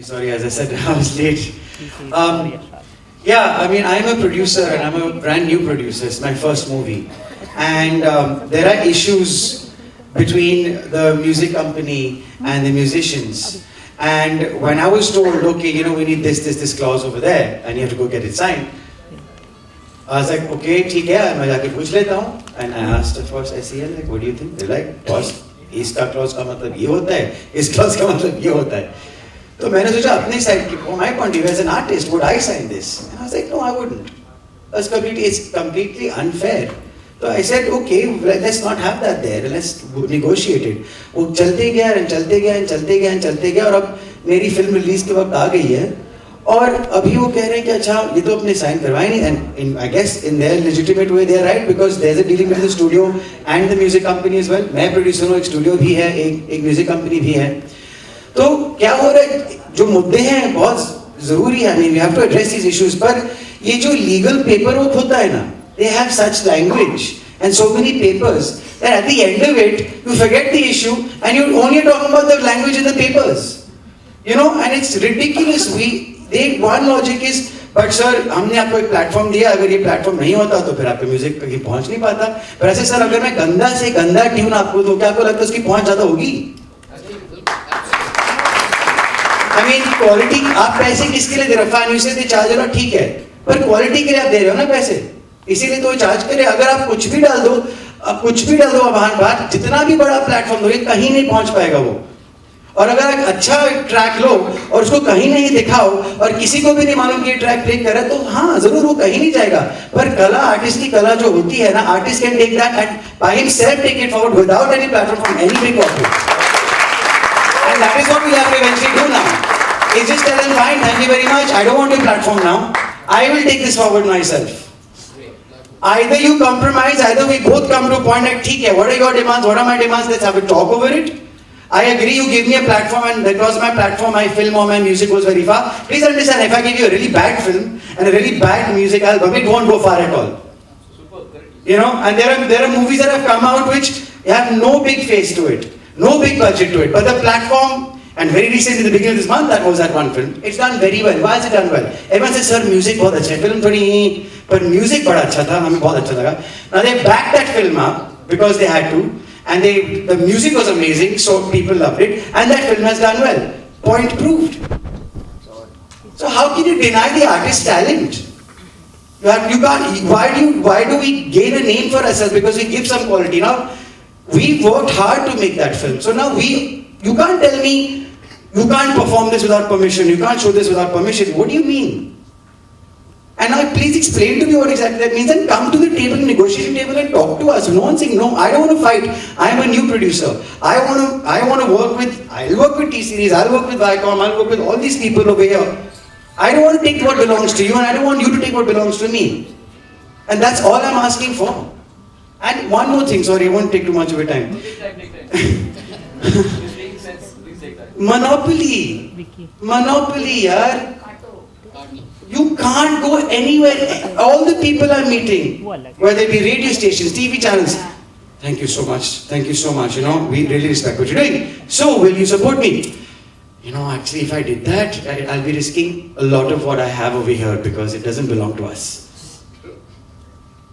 Sorry, as I said, I was late. Yeah, I mean, I'm a producer and I'm a brand new producer. It's my first movie. And there are issues between the music company and the musicians. And when I was told, okay, you know, we need this clause over there, and you have to go get it signed, I was like, okay, ठीक है, मैं जाके पूछ लेता हूँ. And I asked the first SEL, like, what do you think? They're like, boss, इसका clause का मतलब ये होता है, इस clause का मतलब ये होता है. तो मैंने सोचा अपने साइड की, from my point of view as an artist, would I sign this? And I was like, no, I wouldn't. It's completely unfair. So I said, okay, let's not have that there. Let's negotiate it. वो चलते गया और अब मेरी film release के वक्त आ गई है और अभी वो कह रहे हैं कि अच्छा ये तो अपने साइन करवाए नहीं. And I guess in their legitimate way they are right because there's a dealing with the studio and the music company as well. मैं प्रोड्यूसर हूँ, एक स्टूडियो भी है, एक म्यूजिक कंपनी भी है. तो क्या हो रहा है, जो मुद्दे हैं बहुत जरूरी है. I mean, we have to address these issues. पर ये जो legal paperwork होता है ना, they have such language and so many papers that at the end of it you forget the issue and you're only talking about the language in the papers. You know, and it's ridiculous. One logic is, but sir, हमने आपको एक platform दिया, अगर ये platform नहीं होता तो फिर आपके म्यूजिक कहीं पहुंच नहीं पाता. पर ऐसे सर अगर मैं गंदा से गंदा ट्यून आपको दूं, क्या आपको लगता है उसकी पहुंच ज्यादा होगी? I mean, क्वालिटी, आप पैसे किसके लिए दे रहे हो? फैन यूसेज दे चार्ज लो, ठीक है, पर क्वालिटी के लिए आप दे रहे हो ना पैसे, इसीलिए तो चार्ज करे. अगर आप कुछ भी डाल दो बाहर जितना भी बड़ा प्लेटफॉर्म दो, कहीं नहीं पहुंच पाएगा वो. और अगर एक अच्छा ट्रैक लो और उसको कहीं नहीं दिखाओ और किसी को भी नहीं मालूम कि ये ट्रैक प्ले कर रहा है, तो हाँ जरूर वो कहीं नहीं जाएगा. पर कला, आर्टिस्ट की कला जो होती है ना, artist can take that and by himself take it forward without any platform from any big corporate. And that is what we have to eventually do now. Is just tell them, fine, thank you very much, I don't want your platform now. I will take this forward myself. Either you compromise, either we both come to a point like, ठीक है, what are your demands, what are my demands, let's have a talk over it. I agree, you give me a platform and that was my platform, my film or my music was very far. Please understand, if I give you a really bad film and a really bad music album, it won't go far at all. You know, and there are movies that have come out which have no big face to it. No big budget to it, but the platform, and very recently, the beginning of this month, that was that one film. It's done very well. Why is it done well? Everyone says, sir, music बहुत अच्छा है, film थोड़ी, but music बड़ा अच्छा था, हमें बहुत अच्छा लगा. Now they backed that film up because they had to, and the music was amazing, so people loved it, and that film has done well. Point proved. So how can you deny the artist's talent? You can't. Why do we gain a name for ourselves because we give some quality? Now, we worked hard to make that film. So now you can't tell me, you can't perform this without permission, you can't show this without permission. What do you mean? And now please explain to me what exactly that means and come to the table, negotiation table and talk to us. No one saying, no, I don't want to fight. I'm a new producer. I'll work with T-Series, I'll work with Viacom, I'll work with all these people over here. I don't want to take what belongs to you and I don't want you to take what belongs to me. And that's all I'm asking for. And one more thing, sorry, I won't take too much of your time. Monopoly, yaar. You can't go anywhere. All the people I'm meeting, whether it be radio stations, TV channels, thank you so much, you know, we really respect what you're doing. So, will you support me? You know, actually, if I did that, I'll be risking a lot of what I have over here because it doesn't belong to us.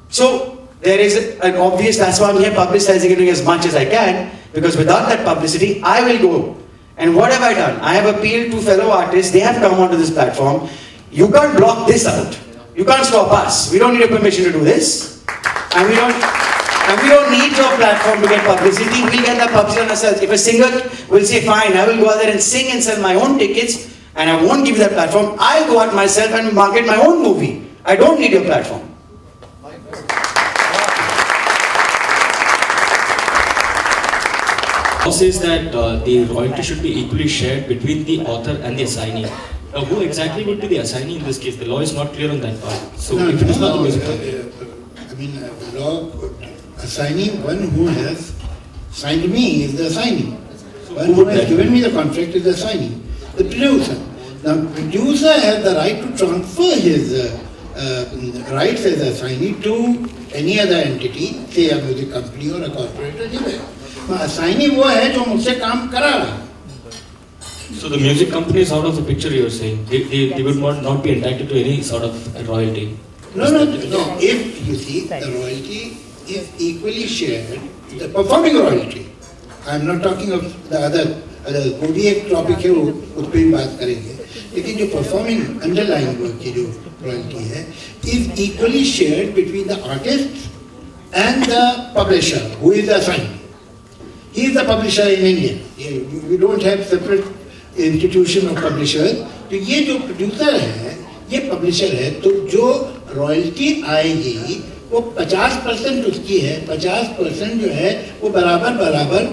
So, there is an obvious, that's why I'm here publicizing it as much as I can, because without that publicity, I will go. And what have I done? I have appealed to fellow artists, they have come onto this platform. You can't block this out. You can't stop us. We don't need your permission to do this. And we don't need your platform to get publicity. We'll get that publicity on ourselves. If a singer will say, fine, I will go out there and sing and sell my own tickets, and I won't give you that platform, I'll go out myself and market my own movie. I don't need your platform. Says that the royalty should be equally shared between the author and the assignee. Now, who exactly would be the assignee in this case? The law is not clear on that part. So, if it is not the music law assignee, one who has signed me is the assignee. So one who has given me the contract is the assignee. The producer. Now, producer has the right to transfer his rights as assignee to any other entity, say a music company or a corporate or anywhere. assignee वो है जो मुझसे काम करा रहा है. So the music company is out of the picture, you're saying? They would not be entitled to any sort of royalty? No. If you see, the royalty is equally shared, the performing royalty. I am not talking of the other. वो भी एक topic है, वो उस पर भी बात करेंगे. लेकिन जो performing underlying work की जो royalty है, is equally shared between the artist and the publisher, who is the assignee. He is the publisher in India. We don't have separate institution of publishers. तो ये जो producer है, ये publisher है, तो जो royalty आएगी, वो 50% उसकी है, 50% जो है, वो बराबर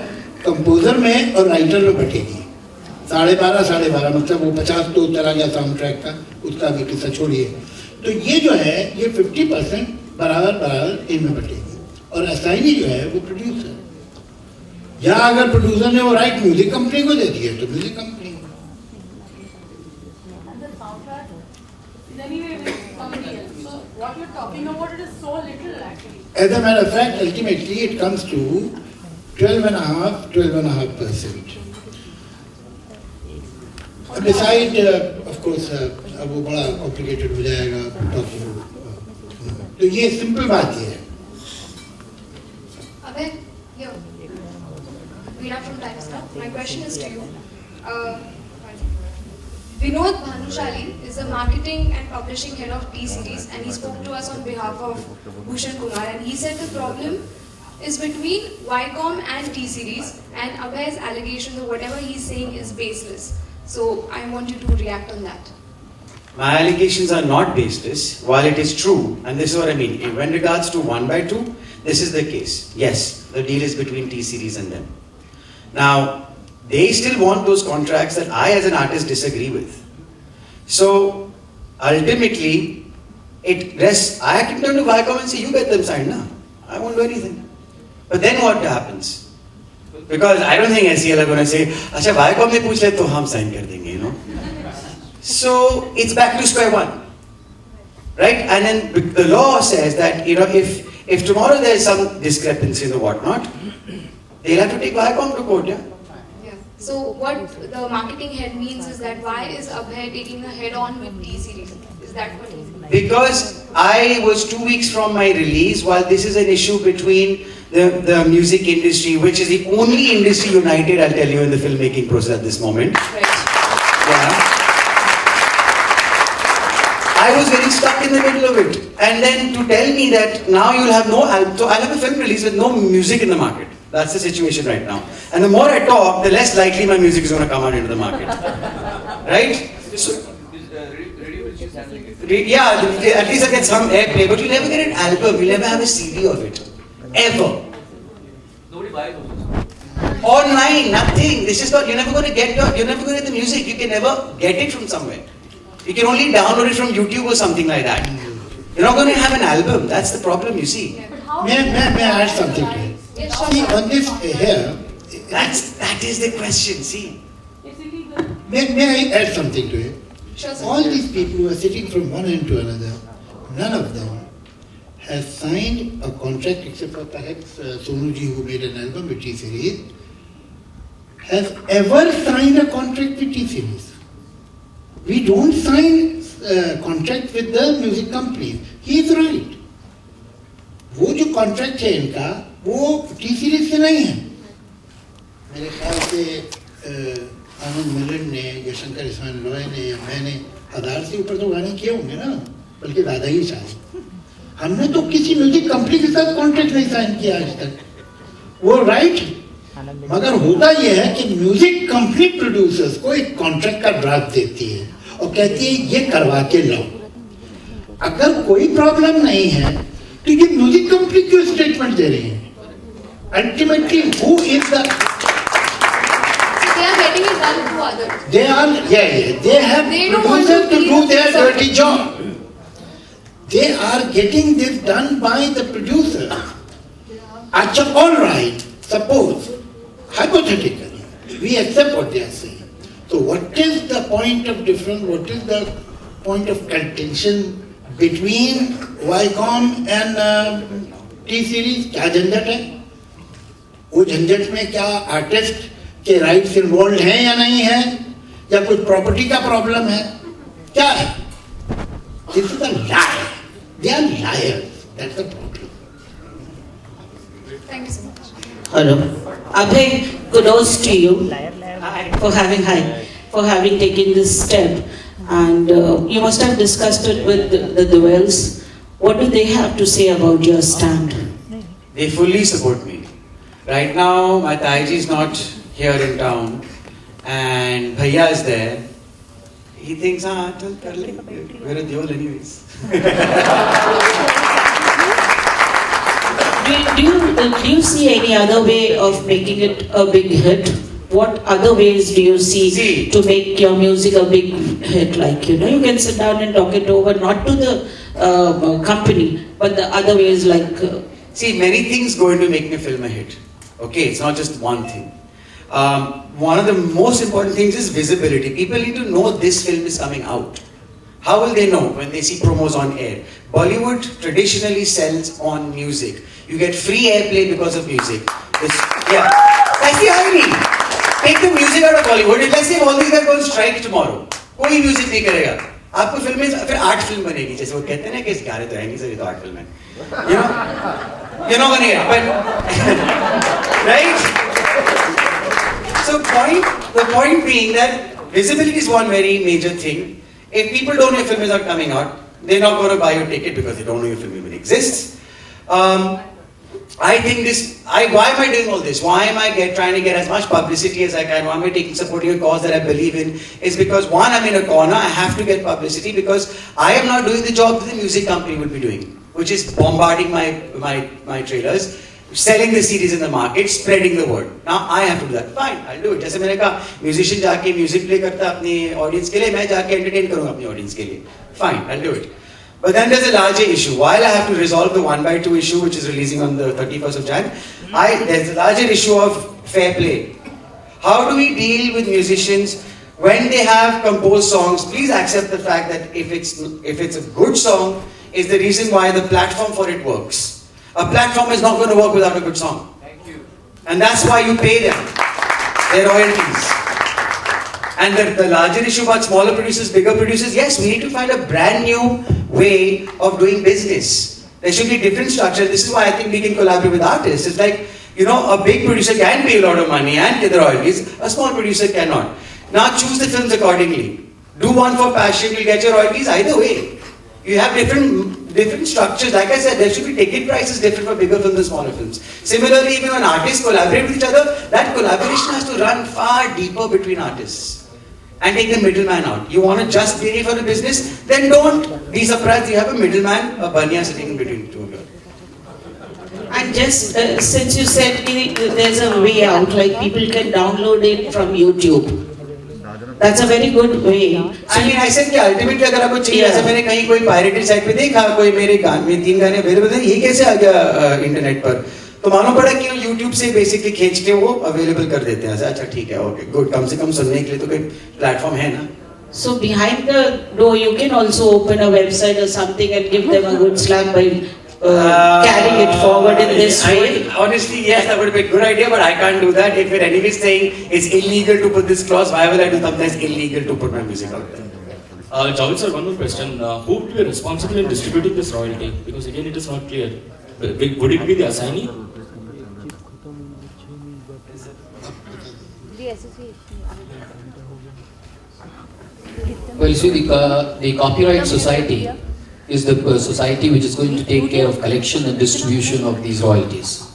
कंपोजर में और राइटर में बटेगी. 12.5 मतलब वो 50 तो चला गया साउंड ट्रैक का, उसका भी किस्सा छोड़िए. तो ये जो है, ये 50% बराबर इनमें बटेगी. और असाइनी जो है वो प्रोड्यूसर, या अगर प्रोड्यूसर ने वो राइट म्यूजिक कंपनी को दे दिए तो music company. As a matter of fact, ultimately it comes to 12.5%. Beside, of course, अब वो बड़ा complicated हो जाएगा talking. तो ये simple बात ही है. Abhay, here. Veena from Times Now. My question is to you. Vinod Bhanushali is the marketing and publishing head of T-Series, and he spoke to us on behalf of Bhushan Kumar, and he said the problem is between Viacom and T-Series, and Abhay's allegations or whatever he's saying is baseless. So I want you to react on that. My allegations are not baseless, while it is true, and this is what I mean. When regards to 1/2, this is the case. Yes, the deal is between T-Series and them. Now, they still want those contracts that I as an artist disagree with. So, ultimately, it rests, I can turn to Viacom and say, you get them signed now. I won't do anything. But then what happens? Because I don't think SEL are going to say, अच्छा Viacom ने पूछ ले तो हम sign कर देंगे, you know. So it's back to square one, right? And then the law says that, you know, if tomorrow there is some discrepancies or whatnot, they'll have to take Viacom to court, yeah. So what the marketing head means is that why is Abhay taking a head-on with T-Series? Is that what he means? Because I was 2 weeks from my release, while this is an issue between the music industry, which is the only industry united, I'll tell you, in the filmmaking process at this moment. Right. Yeah. I was getting stuck in the middle of it. And then to tell me that now you'll have no album, so I'll have a film release with no music in the market. That's the situation right now. And the more I talk, the less likely my music is going to come out into the market. Right? So, yeah, at least I get some airplay, but you'll never get an album, you'll never have a CD of it. Ever. Nobody buys those. Online, nothing. This is not, you're never going to get the music. You can never get it from somewhere. You can only download it from YouTube or something like that. You're not going to have an album. That's the problem, you see. May I add something to it? See, on this here, That is the question, see. may I add something to it? Sure, sir. All these people who are sitting from one end to another, none of them has signed a contract except for perhaps Sonuji, who made an album with T-Series, has ever signed a contract with T-Series. We don't sign contract with the music companies. He is right. वो जो contract है इनका वो T series से नहीं है. मेरे ख्याल से आनंद मिलन ने या शंकर इस्मान लॉय ने या मैंने 1000 से ऊपर तो गाने किए होंगे ना, बल्कि ज़्यादा ही शायद. हमने तो किसी म्यूजिक कंपनी के साथ कॉन्ट्रैक्ट नहीं साइन किया आज तक. वो राइट. मगर होता यह है कि म्यूजिक कंपनी प्रोड्यूसर्स को एक कॉन्ट्रैक्ट का ड्राफ्ट देती है और कहती है ये करवा के लाओ. अगर कोई प्रॉब्लम नहीं है तो ये म्यूजिक कंपनी क्यों स्टेटमेंट दे रही है? Ultimately who is the They are getting it done through others. they have They don't want producers to to do their be- dirty job. They are getting this done by the producer. अच्छा, all right, suppose hypothetically we accept what they are saying. So what is the point of difference? What is the point of contention between Viacom and T-Series? क्या झंझट है? वो झंझट में क्या artist के rights involve हैं या नहीं है, या कुछ प्रॉपर्टी का प्रॉब्लम है, क्या है? This is a lie. They are liars. That's the problem. Thank you so much. Hello. Abhay, kudos to you for having taken this step. And you must have discussed it with the Deols. What do they have to say about your stand? They fully support me. Right now, my Taiji is not here in town, and Bhaiya is there. He thinks, chal kar le. We're a Deol anyways. Do you see any other way of making it a big hit? What other ways do you see to make your music a big hit? Like, you can sit down and talk it over, not to the company, but the other ways like... See, many things going to make me film a hit. Okay, it's not just one thing. One of the most important things is visibility. People need to know this film is coming out. How will they know when they see promos on air? Bollywood traditionally sells on music. You get free airplay because of music. That's the irony. Take the music out of Bollywood. Let's say all these guys go on strike tomorrow. कोई music नहीं करेगा. आपको film में फिर art film बनेगी, जैसे वो कहते हैं ना कि इस गाने तो है नहीं सर, ये तो आर्ट फिल्म है. You're not gonna get it, but right? So the point being that visibility is one very major thing. If people don't know your film is not coming out, they're not going to buy your ticket because they don't know your film even exists. I think why am I doing all this? Why am I trying to get as much publicity as I can? Why am I supporting a cause that I believe in? Is because one, I'm in a corner, I have to get publicity because I am not doing the job that the music company would be doing, which is bombarding my trailers, selling the CDs in the market, spreading the word. Now I have to do that. Fine, I'll do it. जैसे मैंने कहा, musician जाके music play करता अपनी audience के लिए, मैं जाके entertain करूँगा अपनी audience के लिए. Fine, I'll do it. But then there's a larger issue. While I have to resolve the 1/2 issue, which is releasing on the 31st of Jan, there's a larger issue of fair play. How do we deal with musicians when they have composed songs? Please accept the fact that if it's a good song, is the reason why the platform for it works. A platform is not going to work without a good song. Thank you. And that's why you pay them their royalties. And the larger issue about smaller producers, bigger producers, yes, we need to find a brand new way of doing business. There should be different structure. This is why I think we can collaborate with artists. It's like, a big producer can pay a lot of money and get the royalties. A small producer cannot. Now choose the films accordingly. Do one for passion, you'll get your royalties either way. You have different structures. Like I said, there should be ticket prices different for bigger films and smaller films. Similarly, even when artists collaborate with each other, that collaboration has to run far deeper between artists. And take the middleman out. You want to just pay for the business? Then don't be surprised you have a middleman, a banya sitting in between two of you. And just since you said there's a way out, like people can download it from YouTube. That's a very good way. I mean, I said कि ultimately अगर आपको चाहिए, ऐसा मैंने कहीं कोई pirated site पे देखा, कोई मेरे गाने में 3 गाने available हैं, ये कैसे आ गया इंटरनेट पर? तो मालूम पड़ा कि YouTube से basically खींच के वो available कर देते हैं. अच्छा ठीक है, okay, good. कम से कम सुनने के लिए तो कोई platform है ना? So behind the door, you can also open a website or something and give them a good slap by carrying it forward in this way. Honestly, yes, that would be a good idea, but I can't do that. If you're anyway saying it's illegal to put this clause, why will I do something that's illegal to put my music out there? Javed sir, one more question. Who would be responsible in distributing this royalty? Because again, it is not clear. Would it be the assignee? The association. Well, you see, the Copyright Society is the society which is going to take care of collection and distribution of these royalties.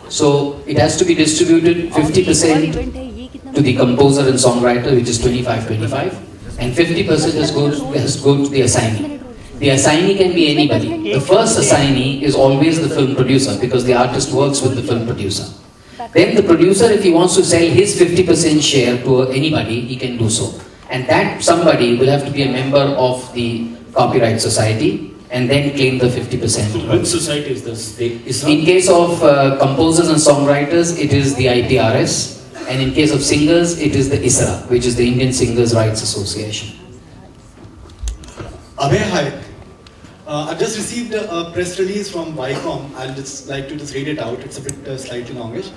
So it has to be distributed 50% to the composer and songwriter, which is 25-25, and 50% has to go to the assignee. The assignee can be anybody. The first assignee is always the film producer because the artist works with the film producer. Then the producer, if he wants to sell his 50% share to anybody, he can do so. And that somebody will have to be a member of the Copyright Society and then claim the 50%. So which society is this? In case of composers and songwriters, it is the IPRS. And in case of singers, it is the ISRA, which is the Indian Singers Rights Association. Abhay, hi. I've just received a press release from Viacom. I'll just like to read it out. It's a bit slightly longish.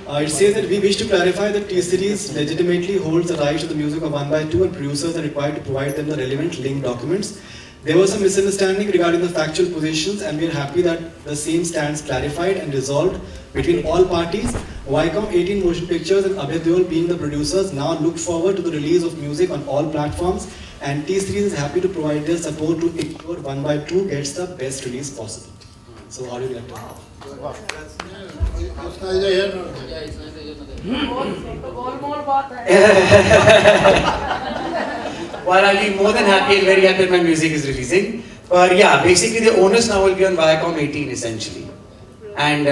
It says that we wish to clarify that T-Series legitimately holds the rights to the music of 1x2 and producers are required to provide them the relevant link documents. There was some misunderstanding regarding the factual positions and we are happy that the same stands clarified and resolved between all parties. Viacom 18 Motion Pictures and Abhay Deol being the producers now look forward to the release of music on all platforms and T-Series is happy to provide their support to ensure 1x2 gets the best release possible. So how do you like to? It's neither here nor there. Yeah, it's neither here nor there. Well, I'll be more than happy and very happy that my music is releasing. But yeah, basically the onus now will be on Viacom 18 essentially. And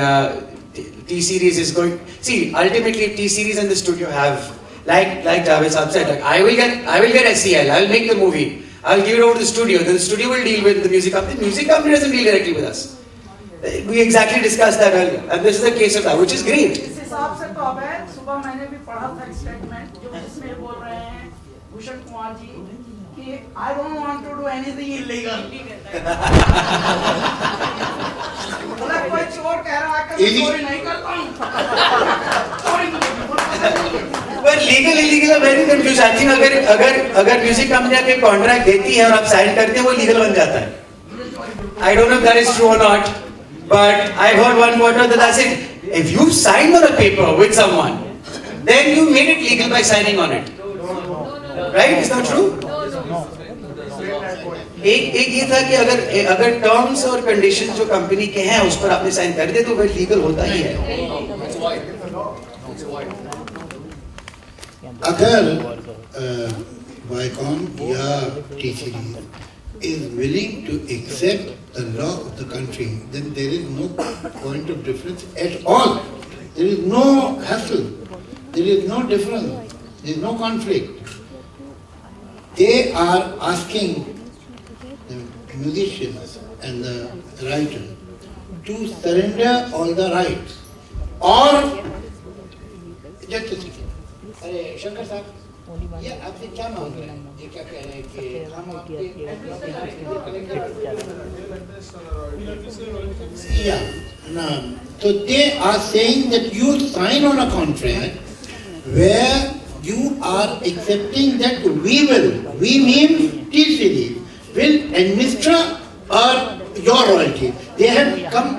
T-Series is going... See, ultimately T-Series and the studio have, like Javed Saab said, like, I will get SCL, I will make the movie, I will give it over to the studio, then the studio will deal with the music company. The music company doesn't deal directly with us. We exactly discussed that earlier. And this is the case of that, which is great. इस हिसाब से तो अबे सुबह मैंने भी पढ़ा था स्टेटमेंट जो जिसमें बोल रहे हैं भूषण कुमार जी कि I don't want to do anything illegal. बोला कोई चोर कह रहा है कि मैं चोरी नहीं करता हूँ. But legal illegal are very confused. I think अगर म्यूजिक कंपनी आपको कॉन्ट्रैक्ट देती है और आप साइन करते हैं वो लीगल बन जाता है. I don't know if that is true or not, but I heard one quarter that that's it. If you signed on a paper with someone, then you made it legal by signing on it. Right? Is that true? एक ये था कि अगर terms और conditions जो company के हैं उस पर आपने साइन कर दिए तो वह लीगल होता ही है. अगर Viacom या T-Series is willing to accept the law of the country, then there is no point of difference at all. There is no hassle. There is no difference. There is no conflict. They are asking the musicians and the writer to surrender all the rights. Or, just a second. अरे शंकर साहब, ये आपसे क्या मांग रहे हैं? ये क्या कह रहे हैं कि हम आपके yeah, no. So they are saying that you sign on a contract where you are accepting that we mean T-Series, will administer your royalty. They have come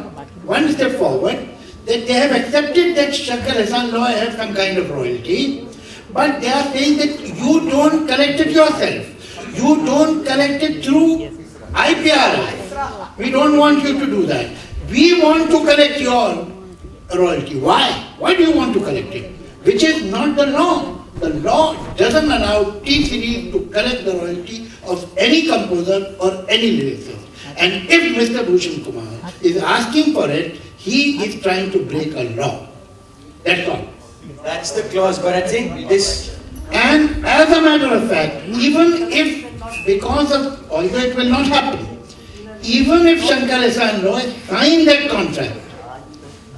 one step forward, that they have accepted that Shankar Hassan Law has some kind of royalty, but they are saying that you don't collect it yourself. You don't collect it through IPR. We don't want you to do that. We want to collect your royalty. Why? Why do you want to collect it? Which is not the law. The law doesn't allow T-Series to collect the royalty of any composer or any lyricist. And if Mr. Bhushan Kumar is asking for it, he is trying to break a law. That's all. That's the clause, but I think this... And as a matter of fact, even if, because of, although it will not happen, even if Shankar Hassan Law signed that contract,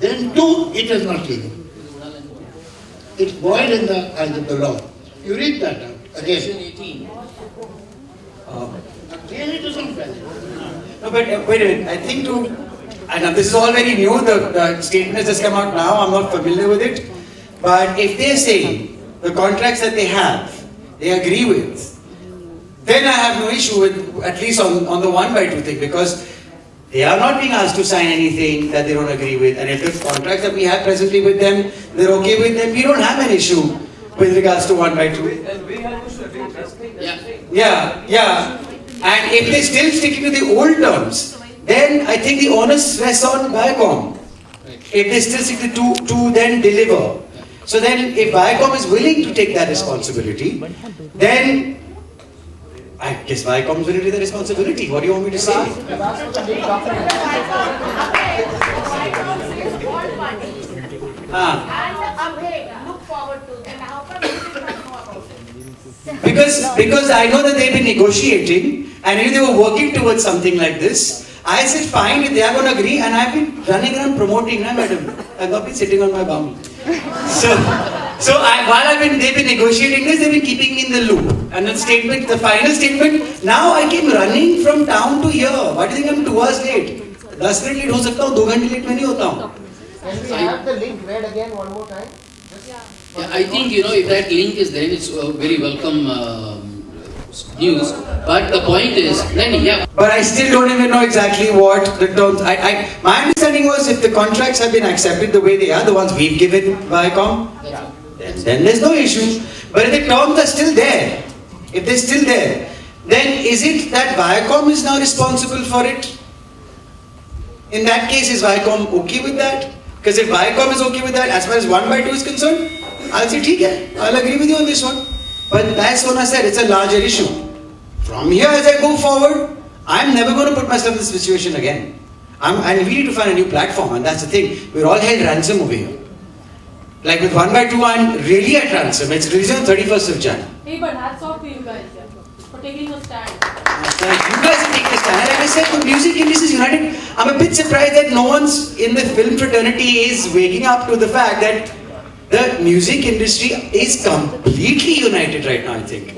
then too it is not legal. It's void in the eyes of the law. You read that out again. Section 18. Again it is not valid. No, but wait a minute. I think and this is all very new. The statement has just come out now. I'm not familiar with it. But if they say the contracts that they have, they agree with, then I have no issue with, at least on the 1x2 thing, because they are not being asked to sign anything that they don't agree with. And if the contracts that we have presently with them, they're okay with them, we don't have an issue with regards to 1x2. And we have to agree. Yeah. And if they're still sticking to the old terms, then I think the onus rests on Viacom. If they still stick to then deliver. So then if Viacom is willing to take that responsibility, then I guess Viacom is willing to take the responsibility. What do you want me to say? Because I know that they've been negotiating and if they were working towards something like this, I said fine if they are going to agree, and I've been running around promoting, na madam. I've not been sitting on my bum. While they've been negotiating this, they've been keeping me in the loop. And the final statement, now I came running from town to here. Why do you think I'm 2 hours late? 10 minutes late हो सकता हूँ, 2 घंटे late मैं नहीं होता हूँ. Can we have the link read again one more time? Yeah, I think, if that link is there, it's very welcome news. But the point is, then, yeah. But I still don't even know exactly what the terms. My understanding was if the contracts have been accepted the way they are, the ones we've given Viacom, then there's no issue. But if the terms are still there, if they're still there, then is it that Viacom is now responsible for it? In that case, is Viacom okay with that? Because if Viacom is okay with that, as far as 1/2 is concerned, I'll say, ठीक है, I'll agree with you on this one. But as Sona said, it's a larger issue. From here, as I go forward, I'm never going to put myself in this situation again. And we need to find a new platform, and that's the thing. We're all held ransom over here. Like with 1/2, I'm really at ransom. It's released on 31st of Jan. Hey, but hats off to you guys for taking a stand. You guys are taking a stand. And like I said, the music industry is united. I'm a bit surprised that no one's in the film fraternity is waking up to the fact that the music industry is completely united right now, I think.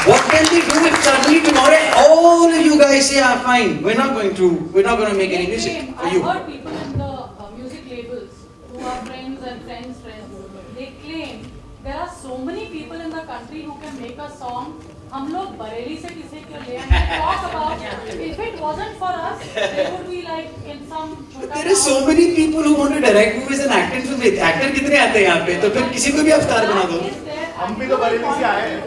What can they do if suddenly tomorrow all of you guys say, fine, we're not going to make any music for you. I heard people in the music labels who are friends, they claim there are so many people in the country who can make a song. हम लोग बरेली से किसी को ले आएंगे, talk about if it wasn't for us, they would be like in some. There are so many people who want to direct movies and act in films. Actor कितने आते हैं यहाँ पे? तो फिर किसी को भी आप स्टार बना दो. हम भी तो बरेली से आए हैं.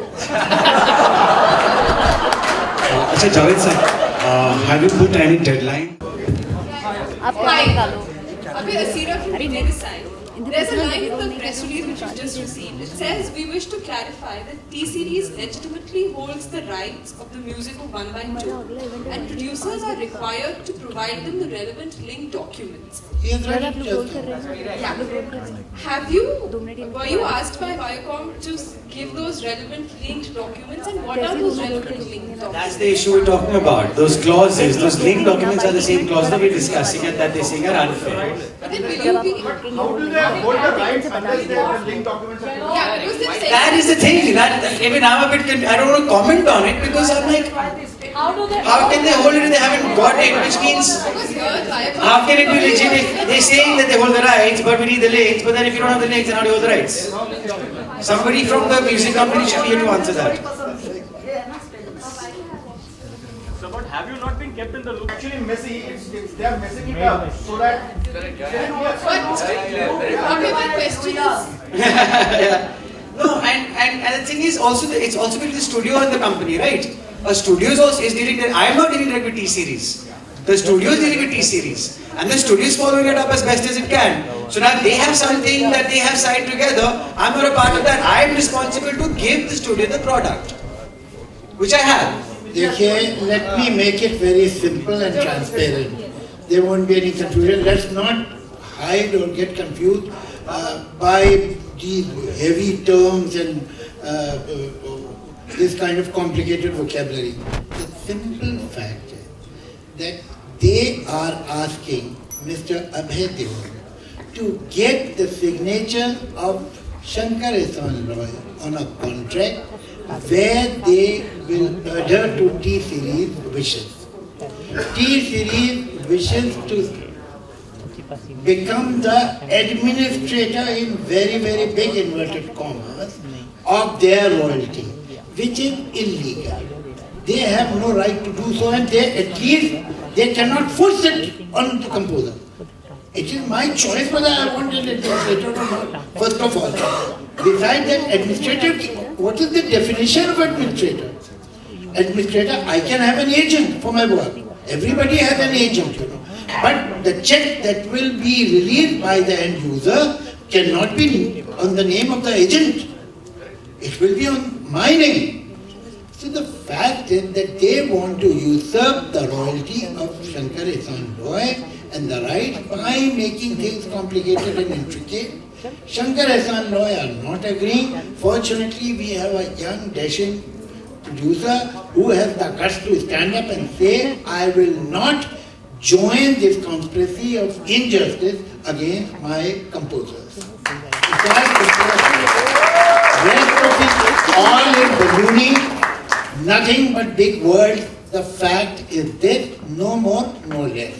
अच्छा Javed sir, have you put any deadline? Abhay, Asira from India this side. There's a line in the press release which we've just received. It says, we wish to clarify that T-Series legitimately holds the rights of the music of 1/2 and producers are required to provide them the relevant link documents. Were you asked by Viacom to give those relevant linked documents, and what are those relevant linked documents? That's the issue we're talking about. Those clauses, those link documents are the same clauses that we're discussing and that they're saying are unfair. But then will you be... How do they hold the rights unless they have link documents? Yeah, because they're saying... That is the thing. Even I'm a bit I don't want to comment on it because I'm like, how can they hold it if they haven't got it? Which means, how can it be legit if they're saying that they hold the rights, but we need the links, but then if you don't have the links, then how do you hold the rights? Somebody from the music company should be here to answer that. So, but have you not been kept in the loop? Actually messy, they are messing it up so that... my question is... Yeah. No, and the thing is also, it's also between the studio and the company, right? A studio is dealing, I am not dealing direct with T-Series. The studio is dealing with T-Series. And the studio is following it up as best as it can. So now they have something that they have signed together. I'm not a part of that. I am responsible to give the studio the product. Which I have. Okay, let me make it very simple and transparent. There won't be any confusion. Let's not hide or get confused by these heavy terms and this kind of complicated vocabulary. The simple fact is that they are asking Mr. Abhay Deol to get the signature of Shankar Ehsaan Roy on a contract where they will adhere to T-Series wishes. T-Series wishes to become the administrator in very, very big inverted commas of their royalty, which is illegal. They have no right to do so, and at least they cannot force it on the composer. It is my choice whether I want an administrator or not, first of all. Besides that, administrator, what is the definition of administrator? Administrator, I can have an agent for my work. Everybody has an agent, But the check that will be released by the end user cannot be on the name of the agent. It will be on my name. So the fact is that they want to usurp the royalty of Shankar Ehsaan Roy and the right by making things complicated and intricate. Shankar Ehsaan Roy are not agreeing. Fortunately, we have a young, dashing producer who has the guts to stand up and say, I will not join this conspiracy of injustice against my composers. Rest of it all is ballooning, nothing but big words. The fact is this, no more, no less.